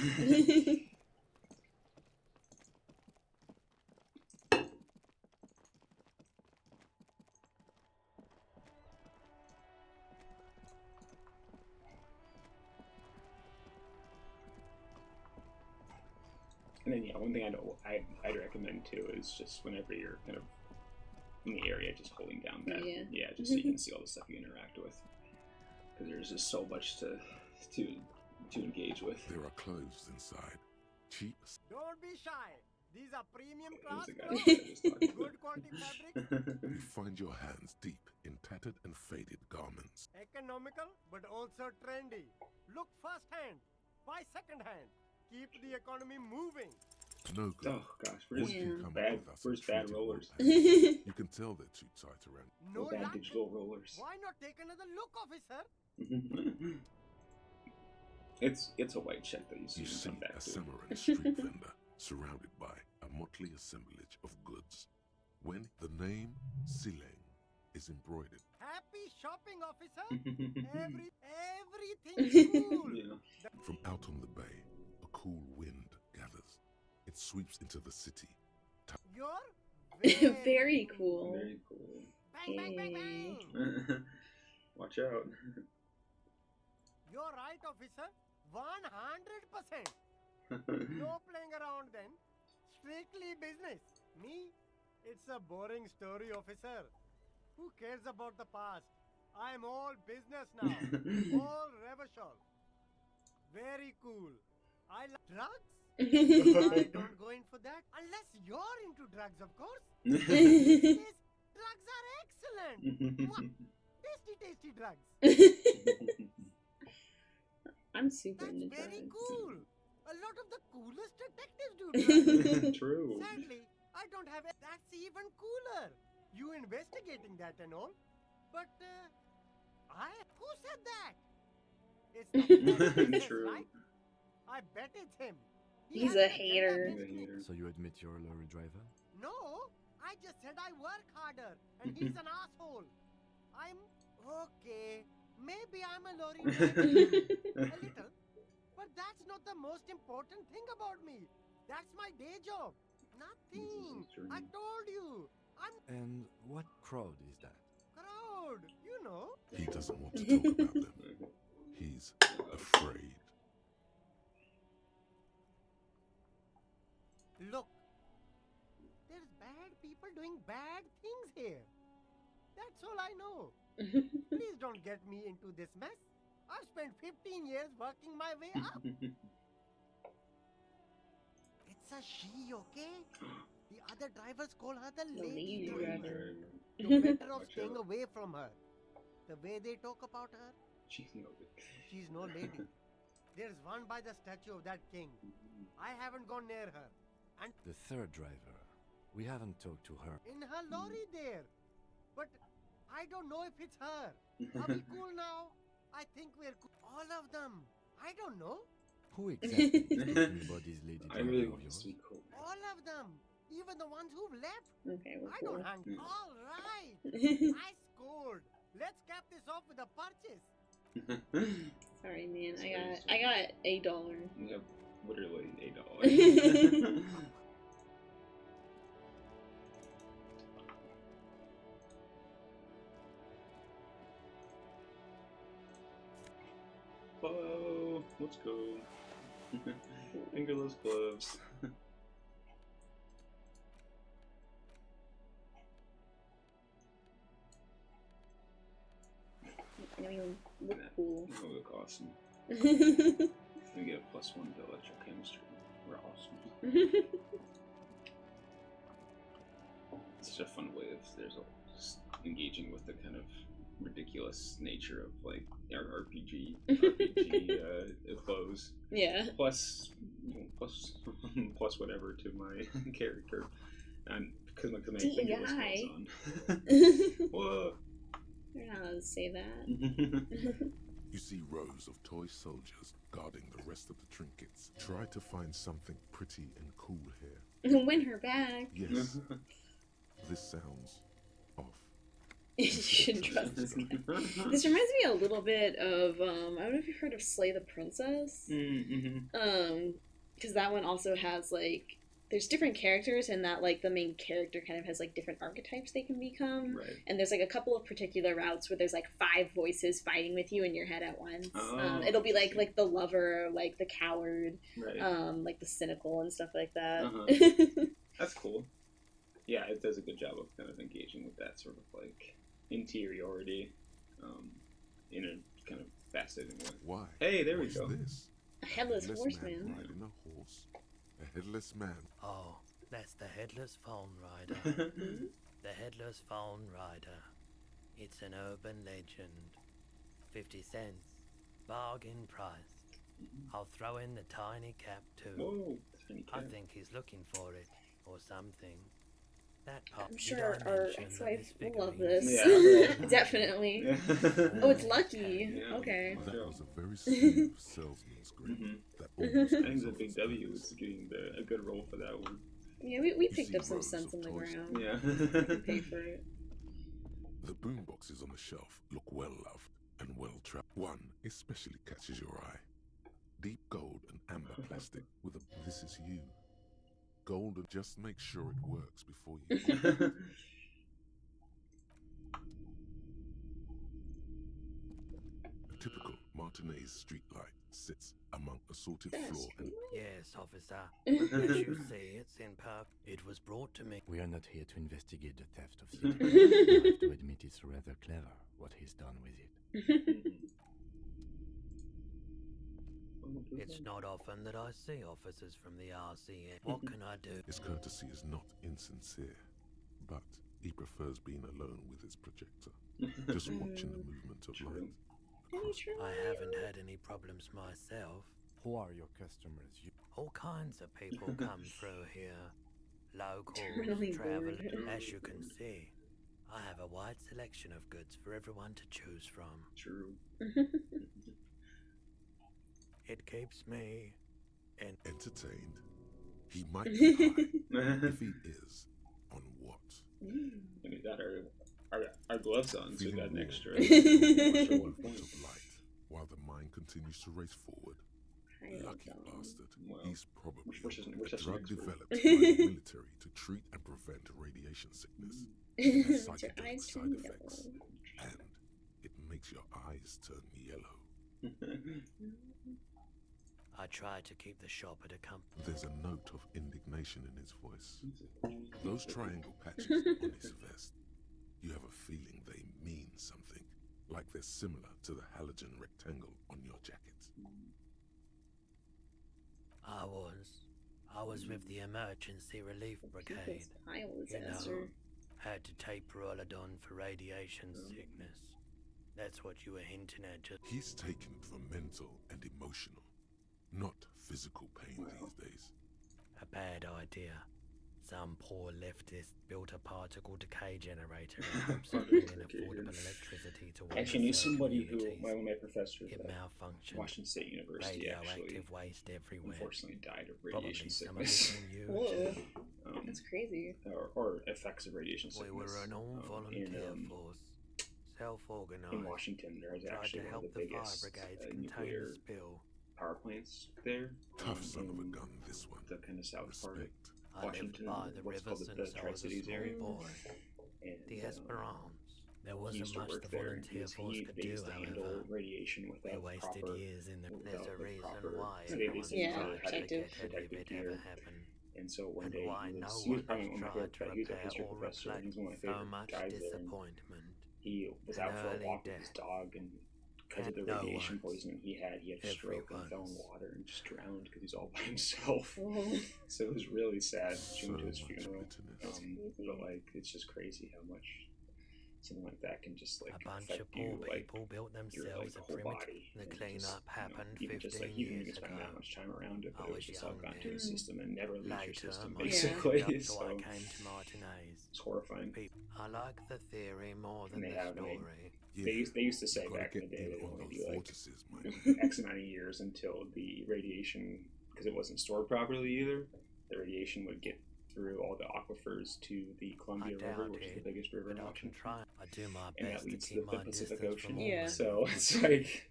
And then yeah, one thing I'd recommend too is just whenever you're kind of in the area, just holding down that just so you can see all the stuff you interact with, because there's just so much to engage with. There are clothes inside. Cheap. Don't be shy. These are premium class There's a guy clothes. who I just talked to. Good quality fabric. You find your hands deep in tattered and faded garments. Economical but also trendy. Look first hand. Buy second hand. Keep the economy moving. No good. Oh gosh, where's Once you come bad with us where's and bad treat it rollers? well, you can tell they're too tight around. Or bad digital rollers. Why not take another look, officer? It's a white check that you see You him see come back a to. samurai street vendor surrounded by a motley assemblage of goods. When the name Sileng is embroidered, Happy shopping, officer. Everything's cool. Yeah. from out on the bay, a cool wind gathers. It sweeps into the city. You're Very cool. Very cool. Bang, bang, bang, bang. Watch out. You're right, officer. 100%. No playing around then. Strictly business. Me? It's a boring story, officer. Who cares about the past? I'm all business now. All revolution. Very cool. I like drugs? I don't go in for that. Unless you're into drugs, of course. Yes, drugs are excellent. Mwah. Tasty, tasty drugs. I'm super That's into very drugs. cool. A lot of the coolest detectives do drugs. True. Sadly, I don't have it. That's even cooler. You investigating that and all. But, who said that? It's the fella, True. right? I bet it's him. He He's has a an agenda hater. against me. So you admit you're a lorry driver? No, I just said I work harder, and he's an asshole. I'm okay. Maybe I'm a lorry driver, a little, but that's not the most important thing about me. That's my day job. Nothing. I told you. I'm And what crowd is that? crowd. You know. he doesn't want to talk about them. He's afraid. Look, there's bad people doing bad things here. That's all I know. Please don't get me into this mess. I've spent 15 years working my way up. It's a she, okay? The other drivers call her the lady driver. You're better off Watch staying out. away from her. The way they talk about her, She's no good. she's no lady. There's one by the statue of that king. I haven't gone near her. And The third driver. We haven't talked to her. in her lorry there. But I don't know if it's her. Are we cool now? I think we're cool. All of them. I don't know. Who exactly is talking about this lady I driver really of want to yours? see cool. All of them. Even the ones who've left. Okay, we're I cool. don't hang. Mm. All right. I scored. Let's cap this off with a purchase. Sorry, man. Sorry, I got $8. Yep, literally $8. Whoa, let's go. Fingerless gloves. Now you look cool. That would look awesome. We get a +1 to electrochemistry. We're awesome. It's such a fun way of just engaging with the kind of ridiculous nature of like our RPG clothes. Yeah. Plus plus whatever to my character, and because my fingerless DEI. gloves on. Whoa. You're not allowed to say that. You see rows of toy soldiers guarding the rest of the trinkets. Try to find something pretty and cool here. Win her back. Yes. This sounds off. You shouldn't trust this guy. This reminds me a little bit of I don't know if you've heard of Slay the Princess. Mm-hmm. Because that one also has like there's different characters, and that like the main character kind of has like different archetypes they can become. Right. And there's like a couple of particular routes where there's like 5 voices fighting with you in your head at once. Oh, It'll be like the lover, like the coward, Right. like the cynical and stuff like that. Uh-huh. That's cool. Yeah, it does a good job of kind of engaging with that sort of like interiority, in a kind of fascinating way. Why? Hey, there we What's go. this? A headless Man horseman. riding a horse. A headless man. Oh, that's the headless phone rider. The headless phone rider. It's an urban legend. 50 cents. Bargain price. I'll throw in the tiny cap too. Whoa, tiny I cap. think he's looking for it, or something. That part, I'm did sure I our mention that ex-wife this will love figurine- this. Yeah. Definitely. Yeah. Oh, it's Lucky. Okay. That was a very smooth salesman's grin that almost I think comes the off big as W earnest. was getting a good role for that one. Yeah, we You picked see up some rows cents of on the toys. ground. Yeah. I can pay for it. The boomboxes on the shelf look well loved and well trapped. One especially catches your eye. Deep gold and amber plastic with a "This is you." Gold and just make sure it works before you. A typical Martinez streetlight sits among assorted floor and Yes, officer. As you say, it's in perfect. It was brought to me. We are not here to investigate the theft of city. You have to admit it's rather clever what he's done with it. It's not often that I see officers from the RCN. What can I do? his courtesy is not insincere, but he prefers being alone with his projector, just watching the movement of light. I haven't had any problems myself. Who are your customers? All kinds of people come through here. Locals, Terminally travelers. bored. As you can see, I have a wide selection of goods for everyone to choose from. True. It keeps me entertained. He might be high. If he is, on what? And we got our gloves on, so we got an extra. Watch of light, while the mind continues to race forward. Lucky bastard. He's probably a drug developed by the military to treat and prevent radiation sickness. It has psychedelic side effects, and it makes your eyes turn yellow. I try to keep the shop at a company. There's a note of indignation in his voice. Those triangle patches on his vest, you have a feeling they mean something, like they're similar to the halogen rectangle on your jacket. I was with the Emergency Relief Brigade. You know, had to take Perolidon for radiation sickness. That's what you were hinting at just... He's taken it for mental and emotional, not physical pain these days. A bad idea. Some poor leftist built a particle decay generator in hopes of bringing affordable electricity to I actually knew somebody who, one of my professors it at malfunctioned. Washington State University actually, waste everywhere. unfortunately died of Probably radiation some of sickness. it in Whoa. you. That's crazy. Or effects of radiation We sickness. were an all-volunteer force, self-organized. In Washington, there was tried actually to one of help the the fire biggest brigades contain nuclear the spill. power plants there. Tough son of a gun, this one. The kind of south part of I lived Washington, by the what's river called since the I was a Tri-Cities small area. boy. And, The Esperance. There he wasn't used to much work the there, and volunteer force could they do, used to handle however. radiation We without wasted proper, years in the... There's without a the reason proper, why they everyone didn't Yeah, know how to protective. get if protective it gear. ever happened. And so one And day why he no was one probably has one of my tried favorite, to he was a repair history or professor, and he's one of my so favorite much guys there. And disappointment. he was An out for a early walk with his death. dog, and because of the No radiation one's. poisoning he had a stroke and fell in Everyone's. water and just drowned because he's all by himself. Oh. So it was really sad So going to his much funeral. bitterness. But like, it's just crazy how much something like that can just like A bunch affect of poor you, like people built your themselves like a whole primitive. body. The and cleanup just, happened even just 15 like you didn't years even spend ago. that much time around it, but I it was was just all young gone then. through the system and never leaves your Later, system, my basically. up, so So I came to Martinez. it's horrifying. I like the theory more than And they the have story. they used to say you gotta back in the get day in they on only those do like vortices, man. X amount of years until the radiation, because it wasn't stored properly either, the radiation would get through all the aquifers to the Columbia I River, doubt which is the it, biggest river in but I can Washington. try. I do my And that best to leads to keep the my Pacific distance Ocean. from all Yeah. So bad it's like,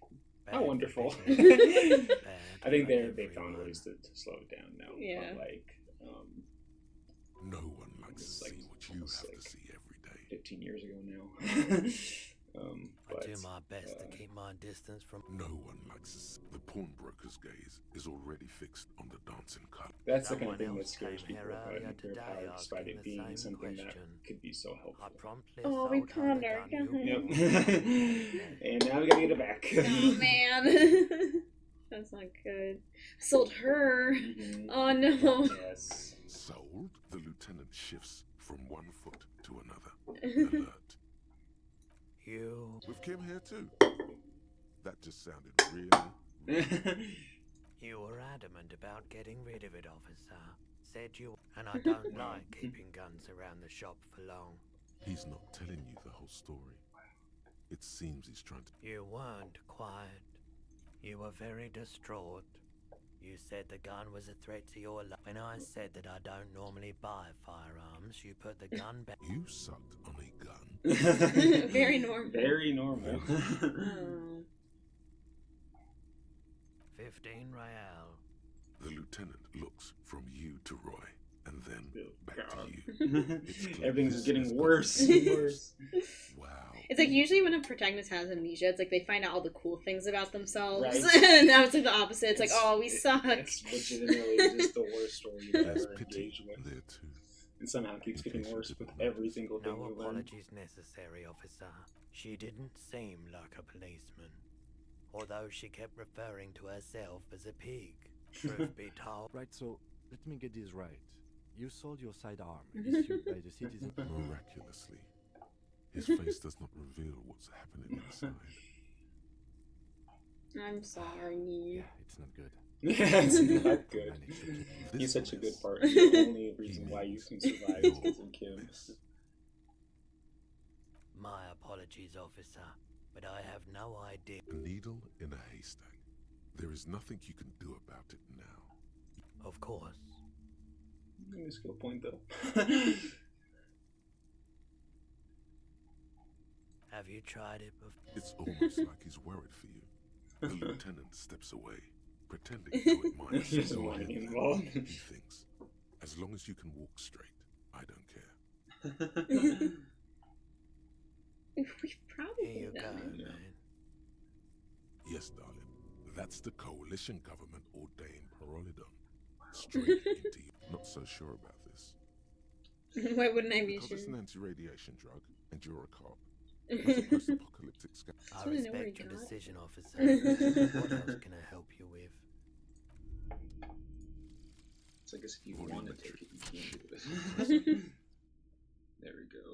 how for wonderful. business, bad I think for they found everyone. ways to slow it down now. Yeah. But like, No one likes it's to like see what you almost have like to see every day. 15 years ago now. I do my best to keep my distance from. No one likes to see. The pawnbroker's gaze is already fixed on the dancing cut. That's the kind of Someone thing that else scares came people here about earlier nuclear today power, despite asking it the being same something that question. could be so helpful. I promptly Oh, we sold her pawned the our gun you gun. bought. Yep. And now we gotta get it back. Oh man. That's not good. Sold her. Mhm. Oh no. Yes. Sold, the lieutenant shifts from one foot to another. Alert. You. With Kim here too. That just sounded really. You were adamant about getting rid of it, officer. Said you, and I don't like keeping guns around the shop for long. He's not telling you the whole story. It seems he's trying to... You weren't quiet. You were very distraught. You said the gun was a threat to your life. When I said that I don't normally buy firearms, you put the gun back. You sucked on a gun? Very normal. Very normal. 15 real. The lieutenant looks from you to Roy, and then back to you. Everything's just getting worse and worse. Wow. It's like usually when a protagonist has amnesia, it's like they find out all the cool things about themselves. Right. And now it's like the opposite. It's like, oh, we suck. It's legitimately just the worst story you've ever engaged with. There too. And somehow it keeps getting worse with every single thing No you learn. apologies necessary, officer. She didn't seem like a policeman. Although she kept referring to herself as a pig. Truth be told. Right, so let me get this right. You sold your sidearm, issued by the citizen. Miraculously, his face does not reveal what's happening inside. I'm sorry. Yeah, it's not good. Yeah, it's not good. He's such a good partner. The only reason why you can survive is because of Kim. My apologies, officer, but I have no idea. A needle in a haystack. There is nothing you can do about it now. Of course. Give skill point though. Have you tried it before? It's almost like he's worried for you. The lieutenant steps away, pretending to admire He doesn't want to get involved. He thinks, as long as you can walk straight, I don't care. We've probably Here you go, done it. man. Yes, darling. That's the coalition government ordained Parolidon. Straight into you. Not so sure about this. Why wouldn't I be Because sure? it's an anti-radiation drug, and you're a cop. It's a post-apocalyptic scam. I wanna know where respect he your got it. decision, officer. What else can I help you with? So I guess if you want to take it, you can do it. There we go.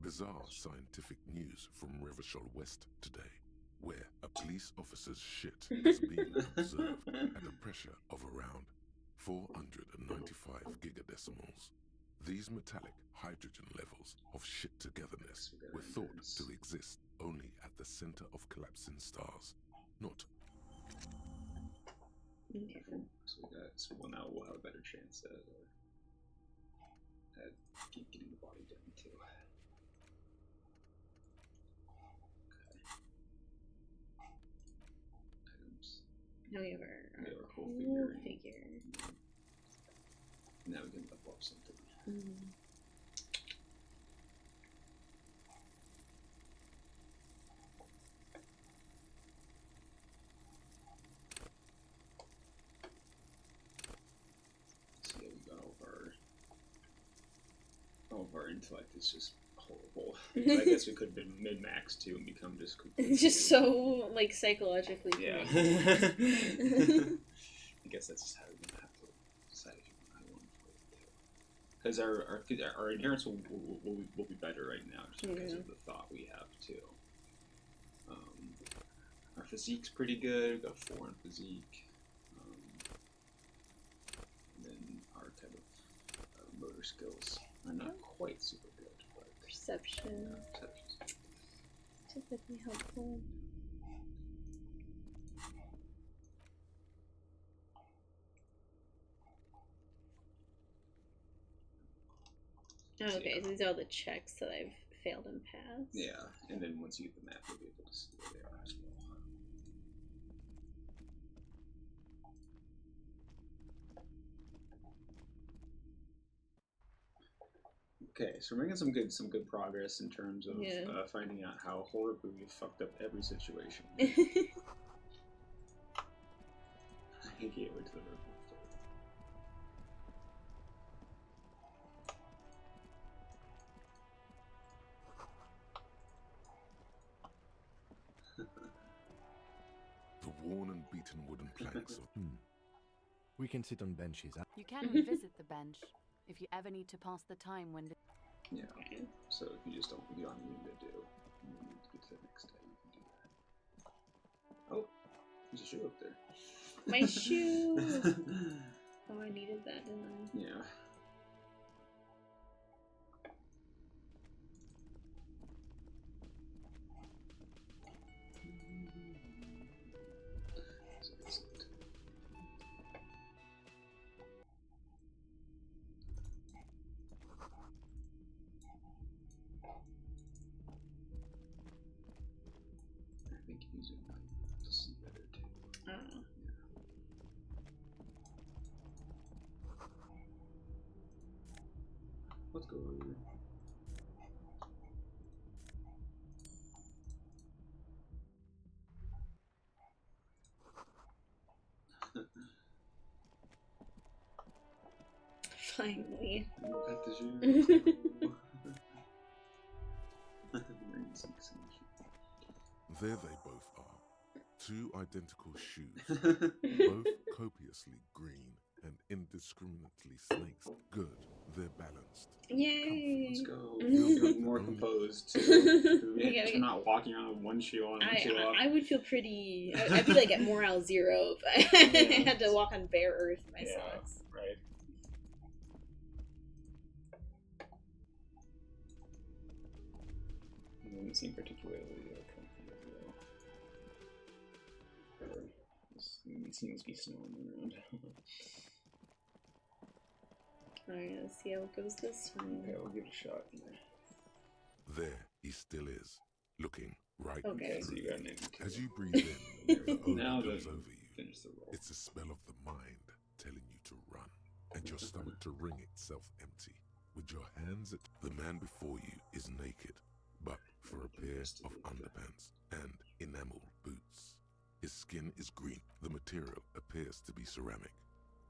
Bizarre scientific news from Revachol West today, where a police officer's shit is being observed at a pressure of around 495 gigadecimals. These metallic hydrogen levels of shit togetherness were thought to exist only at the center of collapsing stars, not. Okay. So now we'll have a better chance at getting the body down too. Now we have our whole whole figure. figure. Now we can level up something. So yeah, we got all of our intellect is just horrible. So I guess we could have been mid-max too and become just completely... It's just so, like, psychologically. Yeah. I guess that's just how we're gonna have to decide if you want to play it too. Because our endurance will be better right now just because of the thought we have too. Our physique's pretty good. We've got 4 in physique. And then our kind of motor skills are not quite super good, but Perception. perception's good. Typically helpful. Oh, okay, so these are all the checks that I've failed and passed. Yeah, and then once you get the map, you'll be able to see where they are as well. Okay, so we're making some good progress in terms of finding out how horribly we fucked up every situation. I can't wait to the river. The worn and beaten wooden planks of... We can sit on benches. You can revisit the bench if you ever need to pass the time when. Yeah. So if you just don't need to do, and you need to get to the next day, you can do that. Oh, there's a shoe up there. My shoe! Oh, I needed that, didn't I? Yeah. I think using that to see better too. Oh. Let's go over here. Finally. Got the shoe. There they both are. Two identical shoes, both copiously green and indiscriminately snakes. Good, they're balanced. Yay! Let's go. Feel more composed too. You're not walking around with one shoe on, one shoe off. I would feel pretty. I'd be like at morale 0 if I had to walk on bare earth in my socks. Right. It doesn't seem particularly comfy as well. It seems to be snowing around. Alright, let's see how it goes this time. Okay, we'll give it a shot. There he still is, looking right Okay. through So you got an empty As you breathe in, the odor Now goes then, over you. finish the roll. It's a spell of the mind telling you to run, and your stomach to wring itself empty. With your hands at the man before you is naked, but for a pair of underpants and enamel boots. His skin is green. The material appears to be ceramic.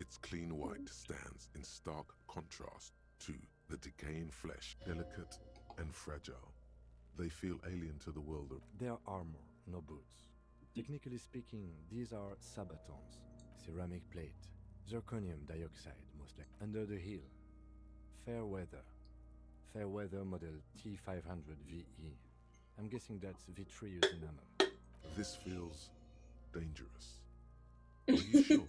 Its clean white stands in stark contrast to the decaying flesh, delicate and fragile. They feel alien to the world of... They're armor, no boots. Technically speaking, these are sabatons, ceramic plate, zirconium dioxide, most likely. Under the heel, fair weather model T500 VE. I'm guessing that's vitreous enamel. This feels dangerous. Are you sure?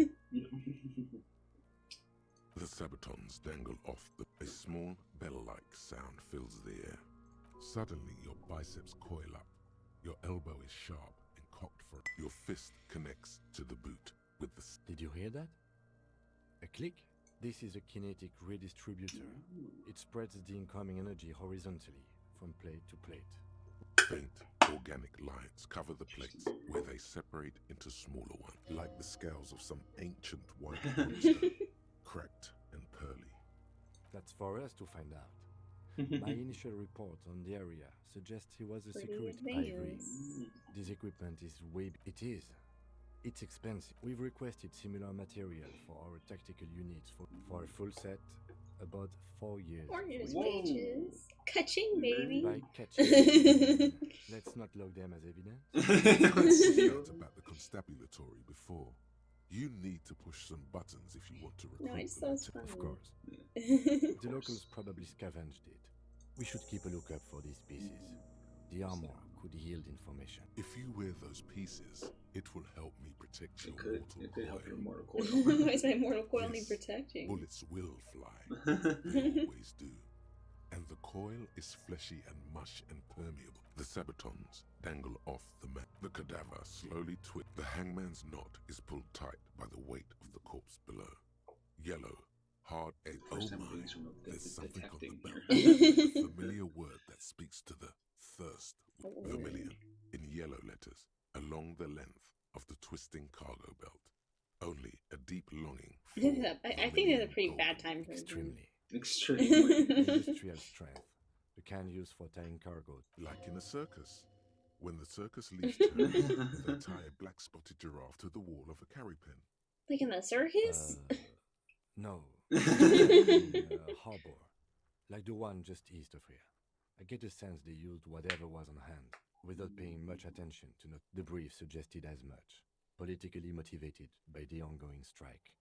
The sabatons dangle off. A small bell-like sound fills the air. Suddenly, your biceps coil up. Your elbow is sharp and cocked for... Your fist connects to the boot with the... Did you hear that? A click? This is a kinetic redistributor. It spreads the incoming energy horizontally, from plate to plate. Faint, organic lines cover the plates, where they separate into smaller ones, like the scales of some ancient white monster, cracked and pearly. That's for us to find out. My initial report on the area suggests he was a Pretty security. I agree. advanced. This equipment is way... It is. It's expensive. We've requested similar material for our tactical units for a full set, about 4 years. 4 years Whoa. wages. Ka-ching, baby. By catching. Let's not log them as evidence. That's about the constabulary before. You need to push some buttons if you want to recruit No, I just them. thought it was Of funny. course. The locals probably scavenged it. We should keep a lookout for these pieces. The armor could yield information. If you wear those pieces, it will help me protect your It mortal could help coil. your mortal coil. Why is my mortal coil need Yes, protecting? Bullets will fly. They always do. And the coil is fleshy and mush and permeable. The sabatons dangle off the mat. The cadaver slowly twists. The hangman's knot is pulled tight by the weight of the corpse below. Yellow, hard edge. Oh First time my, things from there's something on the detecting belt. here. A familiar word that speaks to the thirst. Vermilion, in yellow letters, along the length of the twisting cargo belt. Only a deep longing for I think it's a pretty bad time for Extremely. Extremely. Industrial strength. The kind used for tying cargo. Like in a circus. When the circus leaves town, they tie a black spotted giraffe to the wall of a carry pen. Like in the circus? No. In harbor. Like the one just east of here. I get the sense they used whatever was on hand, without paying much attention to not. The brief suggested as much. Politically motivated by the ongoing strike.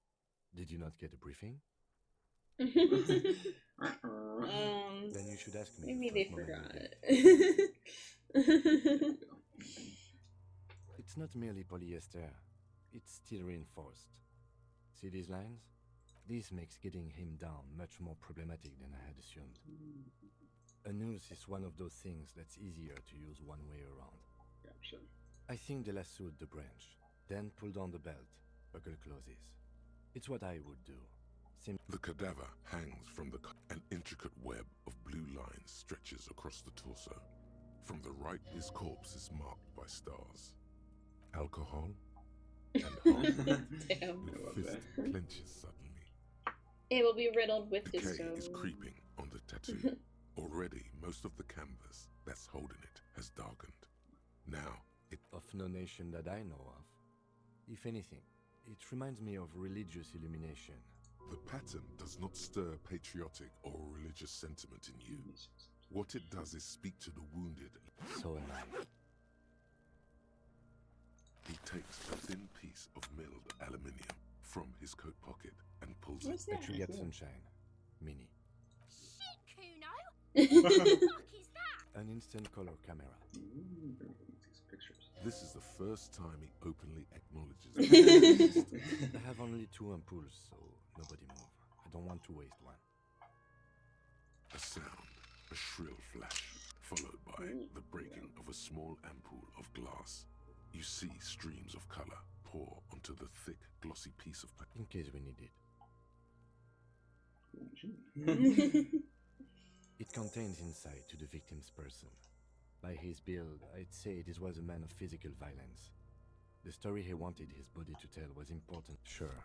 Did you not get a briefing? Then you should ask me. Maybe the they first moment forgot. It's not merely polyester. it's still reinforced. See these lines? This makes getting him down much more problematic than I had assumed. A noose is one of those things that's easier to use one way around. Gotcha. I think they lassoed the branch, then pulled on the belt, buckle closes. It's what I would do. The cadaver hangs from an intricate web of blue lines stretches across the torso. From the right, his corpse is marked by stars. Alcohol and heart. Damn. Your fist clenches suddenly. It will be riddled with Decay disco. is creeping on the tattoo. Already, most of the canvas that's holding it has darkened. Now, it... Of no nation that I know of. If anything, it reminds me of religious illumination. The pattern does not stir patriotic or religious sentiment in you. What it does is speak to the wounded. So am I. He takes a thin piece of milled aluminium from his coat pocket and pulls What's it. that? Let you get sunshine. Mini. Shit, Kuno! What the fuck is that? An instant color camera. Pictures. This is the first time he openly acknowledges it. I have only 2 ampoules, so nobody move. I don't want to waste one. A sound, a shrill flash, followed by the breaking of a small ampoule of glass. You see streams of color pour onto the thick, glossy piece of paper. In case we need it. It contains insight to the victim's person. By his build, I'd say this was a man of physical violence. The story he wanted his body to tell was important. Sure,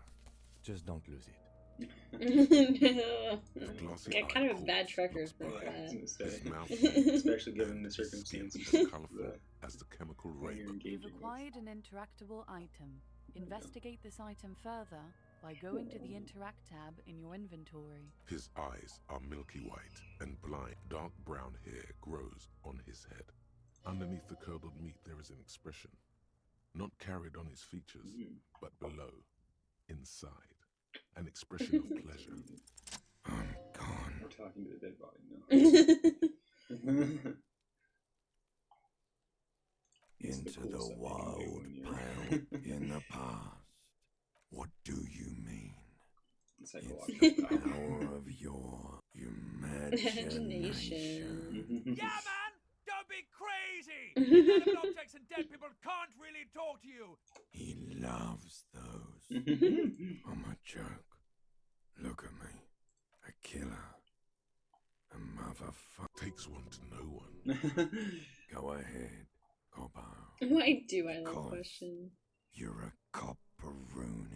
just don't lose it. Yeah, kind of a bad trucker for that. His mouth Especially given the circumstances. as colorful as the chemical rainbow. You've acquired an interactable item. Investigate this item further by going to the Interact tab in your inventory. His eyes are milky white and blind. Dark brown hair grows on his head. Underneath the curdled meat there is an expression, not carried on his features, but below, inside, an expression of pleasure. I'm gone. We're talking to the dead body now. Into the wild pale in the past. What do you mean? In the power of your imagination. Yeah, man! Don't be crazy! Inanimate objects and dead people can't really talk to you! He loves those. I'm a joke. Look at me. A killer. A motherfucker. Takes one to know one. Go ahead, copper. Why do I love question? You're a copperoony.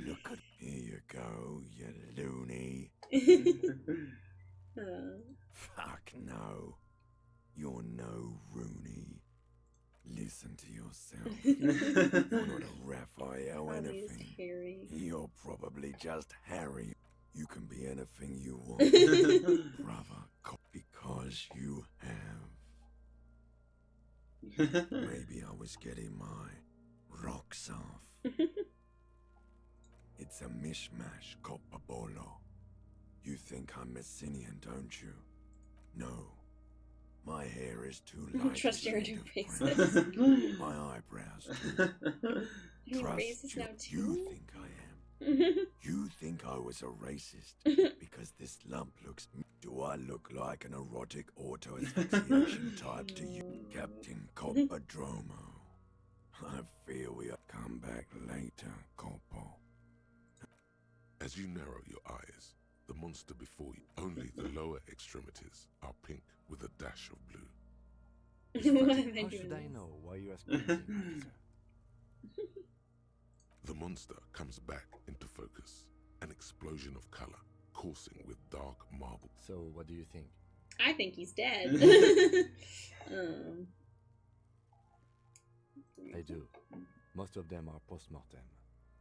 Look at here you go, you loony. Fuck no. You're no Rooney. Listen to yourself. You're not a Raphael anything. You're probably just Harry. You can be anything you want. Brother, because you have. Maybe I was getting my rocks off. It's a mishmash, Copperbolo. You think I'm Messinian, don't you? No. My hair is too light. Trust your interfaces. My eyebrows too. Trust you. You think I am. You think I was a racist because this lump looks... Do I look like an erotic auto-asphyxiation type to you, Captain Copperdromo? I fear we'll come back later, Coppo. As you narrow your eyes, the monster before you, only the lower extremities are pink with a dash of blue. How should I know why you ask me, officer? The monster comes back into focus, an explosion of color, coursing with dark marble. So, what do you think? I think he's dead. I do. Most of them are post-mortem.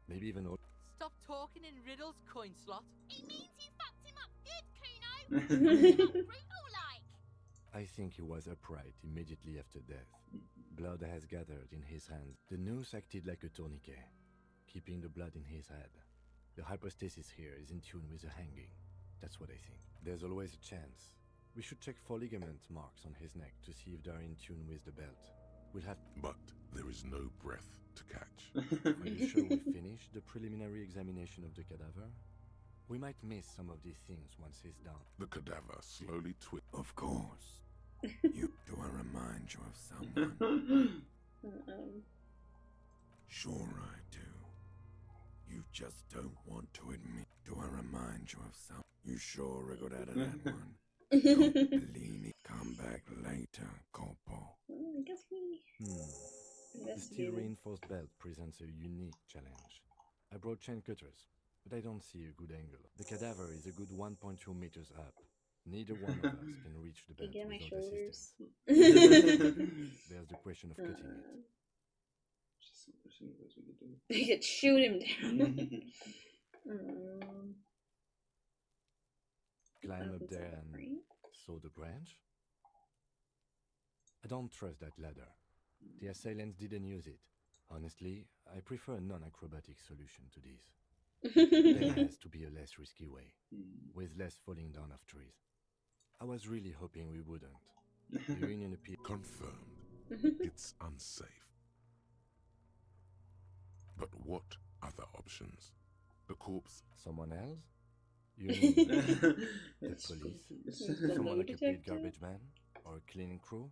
Maybe even old. Stop talking in riddles, coin slot. It means you fucked him up good, Kuno. Brutal like. I think he was upright immediately after death. Blood has gathered in his hands. The noose acted like a tourniquet, keeping the blood in his head. The hypostasis here is in tune with the hanging. That's what I think. There's always a chance. We should check for ligament marks on his neck to see if they're in tune with the belt. We'll have... But there is no breath to catch. Are you sure we finished the preliminary examination of the cadaver? We might miss some of these things once he's done. The cadaver slowly twists. Of course. Do I remind you of someone? Sure I do. You just don't want to admit. Do I remind you of some? You sure are good out of that one. Bellini, come back later, Corpo. The steel reinforced belt presents a unique challenge. I brought chain cutters, but I don't see a good angle. The cadaver is a good 1.2 meters up. Neither one of us can reach the belt Get my without shoulders. assistance. There's the question of cutting it. You could shoot him down. Climb up there and saw the branch? I don't trust that ladder. The assailants didn't use it. Honestly, I prefer a non-acrobatic solution to this. There has to be a less risky way, with less falling down of trees. I was really hoping we wouldn't. The Union appeared confirmed. It's unsafe. But what other options? The corpse? Someone else? You mean the police? Someone like a paid garbage man? Or a cleaning crew?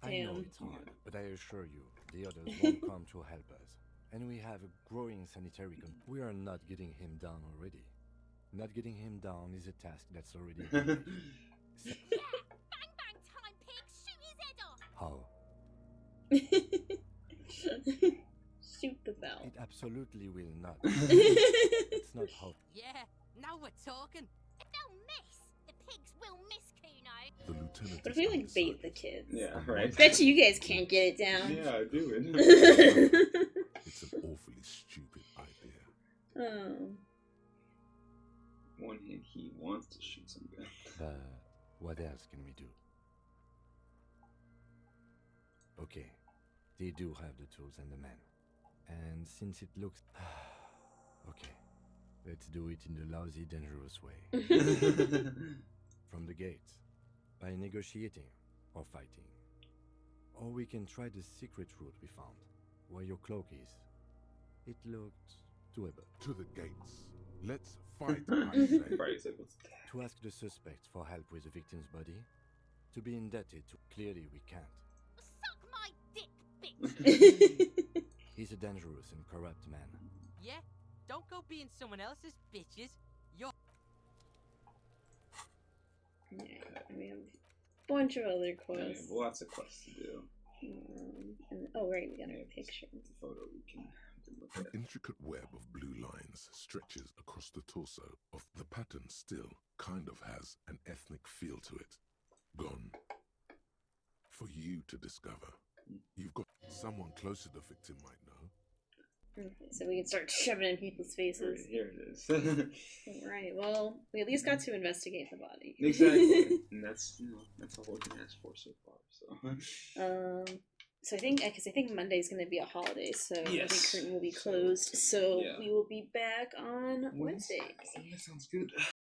I know it's hard, but I assure you, the others won't come to help us. And we have a growing sanitary we are not getting him down already. Not getting him down is a task that's already been Yeah! Bang bang time, pig! Shoot his head off! How? Shoot the bell. It absolutely will not. It's not how. Yeah, now we're talking. They'll miss! The pigs will miss, Kuno! The lieutenant. What if we like bait the kids? Yeah, right. Bet you guys can't get it down. Yeah, do it. It's an awfully stupid idea. Oh. One hand, he wants to shoot some gun. But what else can we do? Okay, they do have the tools and the men. And since it looks... okay, let's do it in the lousy, dangerous way. From the gates, by negotiating or fighting. Or we can try the secret route we found, where your cloak is. It looked doable. To the gates. Let's fight, I say. To ask the suspect for help with the victim's body. To be indebted to... Clearly we can't. Suck my dick, bitch! He's a dangerous and corrupt man. Yeah? Don't go being someone else's bitches. You're... Yeah, we have a bunch of other Yeah, we quests. have lots of quests to do. And, oh, right, we got a picture. The photo we can look An at. intricate web of blue lines stretches across the torso of the pattern still kind of has an ethnic feel to it. Gone. For you to discover. You've got someone close to the victim might know. Okay, so we can start shoving in people's faces. Here it is. Alright, well, we at least got to investigate the body. Exactly. And that's, that's all we can ask for so far. So. So I think Monday's going to be a holiday, so I think Yes. curtain will be closed. So Yeah. we will be back on Wednesday. That sounds good.